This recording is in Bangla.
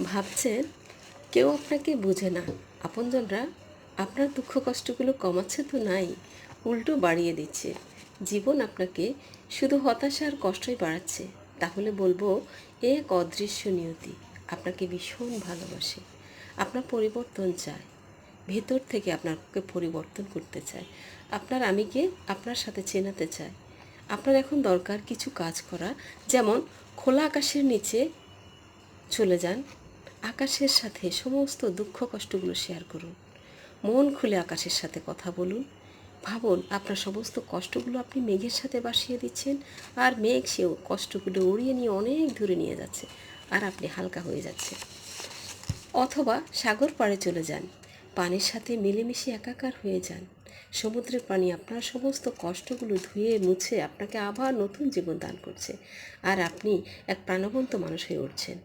ভাবছেন কেউ আপনাকে বোঝে না, আপনজনরা আপনার দুঃখ কষ্টগুলো কমাচ্ছে তো নাই, উল্টো বাড়িয়ে দিচ্ছে। জীবন আপনাকে শুধু হতাশা আর কষ্টই বাড়াচ্ছে। তাহলে বলবো, এ এক অদৃশ্য নিয়তি আপনাকে ভীষণ ভালোবাসে, আপনার পরিবর্তন চায়, ভেতর থেকে আপনাকে পরিবর্তন করতে চায়, আপনার আমিকে আপনার সাথে চেনাতে চায়। আপনার এখন দরকার কিছু কাজ করা, যেমন খোলা আকাশের নিচে চলে যান, আকাশের সাথে সমস্ত দুঃখ কষ্টগুলো শেয়ার করুন, মন খুলে আকাশের সাথে কথা বলুন। ভাবুন আপনার সমস্ত কষ্টগুলো আপনি মেঘের সাথে ভাসিয়ে দিচ্ছেন, আর মেঘ সেও কষ্টগুলো উড়িয়ে নিয়ে অনেক দূরে নিয়ে যাচ্ছে, আর আপনি হালকা হয়ে যাচ্ছেন। অথবা সাগর পাড়ে চলে যান, পানির সাথে মিলেমিশে একাকার হয়ে যান। সমুদ্রের পানি আপনার সমস্ত কষ্টগুলো ধুয়ে মুছে আপনাকে আবার নতুন জীবন দান করছে, আর আপনি এক প্রাণবন্ত মানুষ হয়ে উঠছেন।